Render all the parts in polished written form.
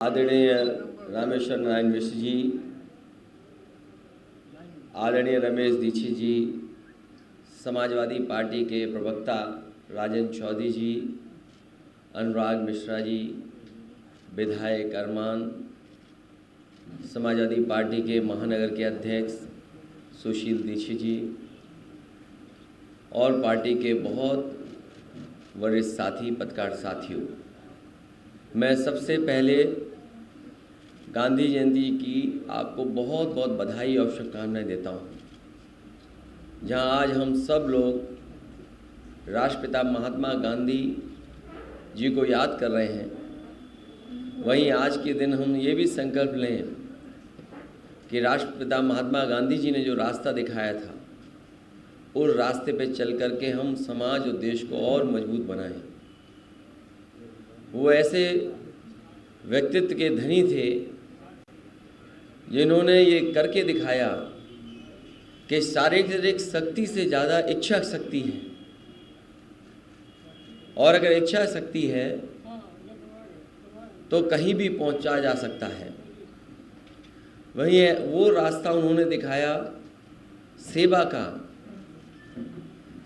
आदरणीय रामेश्वर नारायण मिश्र जी, आदरणीय रमेश दीक्षित जी, समाजवादी पार्टी के प्रवक्ता राजेंद्र चौधरी जी, अनुराग मिश्रा जी, विधायक अरमान, समाजवादी पार्टी के महानगर के अध्यक्ष सुशील दीक्षित जी और पार्टी के बहुत वरिष्ठ साथी पत्रकार साथियों, मैं सबसे पहले गांधी जयंती की आपको बहुत बहुत बधाई और शुभकामनाएं देता हूं। जहां आज हम सब लोग राष्ट्रपिता महात्मा गांधी जी को याद कर रहे हैं, वहीं आज के दिन हम ये भी संकल्प लें कि राष्ट्रपिता महात्मा गांधी जी ने जो रास्ता दिखाया था, उस रास्ते पे चल कर के हम समाज और देश को और मजबूत बनाएं। वो ऐसे व्यक्तित्व के धनी थे जिन्होंने ये करके दिखाया कि शारीरिक शक्ति से ज़्यादा इच्छा शक्ति है, और अगर इच्छा शक्ति है तो कहीं भी पहुंचा जा सकता है। वही वो रास्ता उन्होंने दिखाया सेवा का।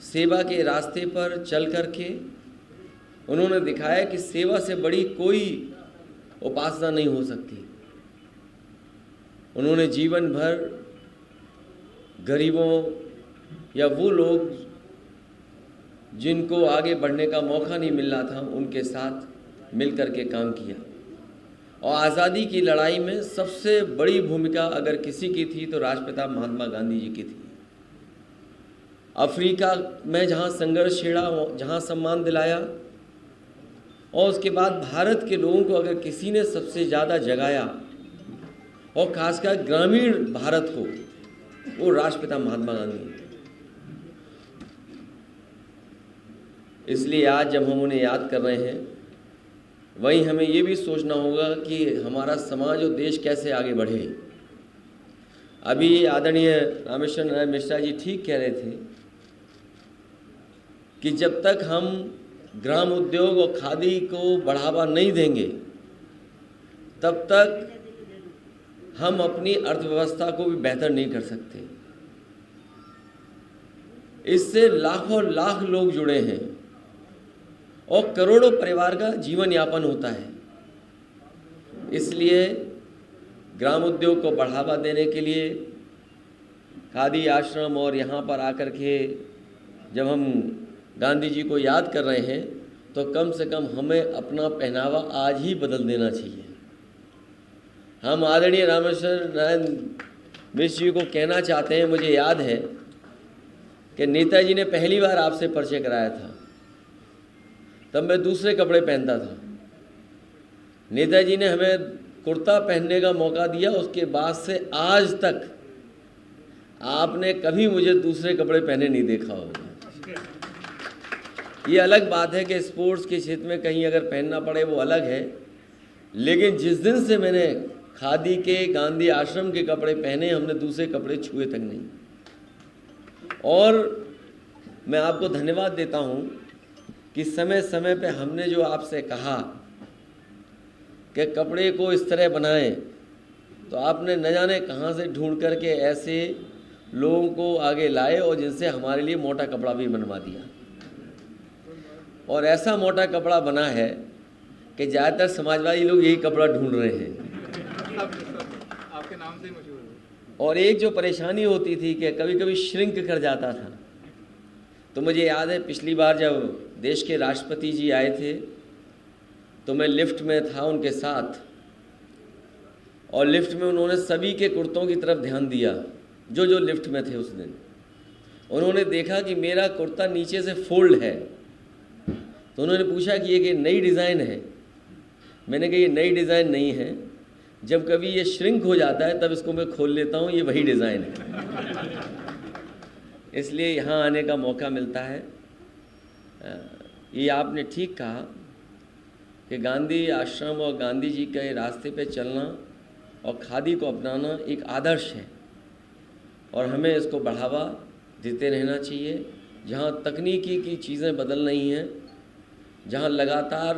सेवा के रास्ते पर चल करके उन्होंने दिखाया कि सेवा से बड़ी कोई उपासना नहीं हो सकती। उन्होंने जीवन भर गरीबों या वो लोग जिनको आगे बढ़ने का मौका नहीं मिल रहा था, उनके साथ मिल कर के काम किया। और आज़ादी की लड़ाई में सबसे बड़ी भूमिका अगर किसी की थी तो राष्ट्रपिता महात्मा गांधी जी की थी। अफ्रीका में जहाँ संघर्ष छेड़ा, जहाँ सम्मान दिलाया, और उसके बाद भारत के लोगों को अगर किसी ने सबसे ज़्यादा जगाया, और खासकर ग्रामीण भारत को, वो राष्ट्रपिता महात्मा गांधी। इसलिए आज जब हम उन्हें याद कर रहे हैं, वहीं हमें ये भी सोचना होगा कि हमारा समाज और देश कैसे आगे बढ़े। अभी आदरणीय रामेश्वर नारायण मिश्रा जी ठीक कह रहे थे कि जब तक हम ग्राम उद्योग और खादी को बढ़ावा नहीं देंगे, तब तक हम अपनी अर्थव्यवस्था को भी बेहतर नहीं कर सकते। इससे लाखों लाख लोग जुड़े हैं और करोड़ों परिवार का जीवन यापन होता है। इसलिए ग्राम उद्योग को बढ़ावा देने के लिए खादी आश्रम, और यहाँ पर आकर के जब हम गांधी जी को याद कर रहे हैं, तो कम से कम हमें अपना पहनावा आज ही बदल देना चाहिए। हम आदरणीय रामेश्वर नारायण मिश्र जी को कहना चाहते हैं, मुझे याद है कि नेताजी ने पहली बार आपसे परिचय कराया था, तब मैं दूसरे कपड़े पहनता था। नेताजी ने हमें कुर्ता पहनने का मौका दिया, उसके बाद से आज तक आपने कभी मुझे दूसरे कपड़े पहने नहीं देखा होगा। ये अलग बात है कि स्पोर्ट्स के क्षेत्र में कहीं अगर पहनना पड़े वो अलग है, लेकिन जिस दिन से मैंने खादी के गांधी आश्रम के कपड़े पहने, हमने दूसरे कपड़े छुए तक नहीं। और मैं आपको धन्यवाद देता हूँ कि समय समय पे हमने जो आपसे कहा कि कपड़े को इस तरह बनाएं, तो आपने न जाने कहाँ से ढूंढ करके ऐसे लोगों को आगे लाए और जिनसे हमारे लिए मोटा कपड़ा भी बनवा दिया। और ऐसा मोटा कपड़ा बना है कि ज़्यादातर समाजवादी लोग यही कपड़ा ढूंढ रहे हैं। आपके नाम से ही मशहूर है। और एक जो परेशानी होती थी कि कभी कभी श्रिंक कर जाता था। तो मुझे याद है पिछली बार जब देश के राष्ट्रपति जी आए थे, तो मैं लिफ्ट में था उनके साथ, और लिफ्ट में उन्होंने सभी के कुर्तों की तरफ ध्यान दिया जो जो लिफ्ट में थे उस दिन। उन्होंने देखा कि मेरा कुर्ता नीचे से फोल्ड है, तो उन्होंने पूछा कि ये नई डिज़ाइन है। मैंने कहा ये नई डिज़ाइन नहीं है, जब कभी ये श्रिंक हो जाता है तब इसको मैं खोल लेता हूँ, ये वही डिज़ाइन है। इसलिए यहाँ आने का मौका मिलता है। ये आपने ठीक कहा कि गांधी आश्रम और गांधी जी के रास्ते पे चलना और खादी को अपनाना एक आदर्श है, और हमें इसको बढ़ावा देते रहना चाहिए। जहाँ तकनीकी की चीज़ें बदल रही हैं, जहाँ लगातार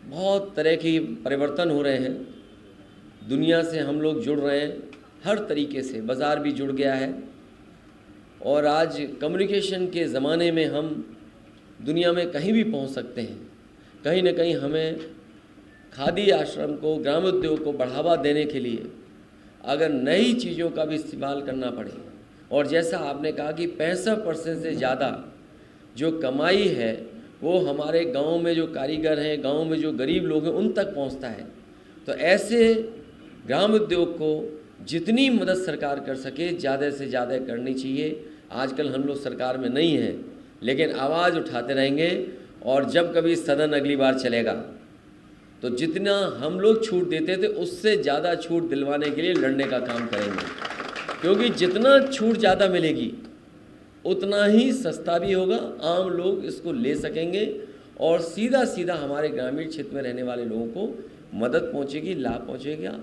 बहुत तरह की परिवर्तन हो रहे हैं, दुनिया से हम लोग जुड़ रहे हैं, हर तरीके से बाज़ार भी जुड़ गया है। और आज कम्युनिकेशन के ज़माने में हम दुनिया में कहीं भी पहुंच सकते हैं। कहीं न कहीं हमें खादी आश्रम को, ग्रामोद्योग को बढ़ावा देने के लिए अगर नई चीज़ों का भी इस्तेमाल करना पड़े, और जैसा आपने कहा कि 65% से ज़्यादा जो कमाई है वो हमारे गांव में जो कारीगर हैं, गांव में जो गरीब लोग हैं, उन तक पहुंचता है। तो ऐसे ग्राम उद्योग को जितनी मदद सरकार कर सके ज़्यादा से ज़्यादा करनी चाहिए। आजकल हम लोग सरकार में नहीं हैं, लेकिन आवाज़ उठाते रहेंगे, और जब कभी सदन अगली बार चलेगा तो जितना हम लोग छूट देते थे उससे ज़्यादा छूट दिलवाने के लिए लड़ने का काम करेंगे, क्योंकि जितना छूट ज़्यादा मिलेगी उतना ही सस्ता भी होगा, आम लोग इसको ले सकेंगे और सीधा सीधा हमारे ग्रामीण क्षेत्र में रहने वाले लोगों को मदद पहुंचेगी, लाभ पहुंचेगा।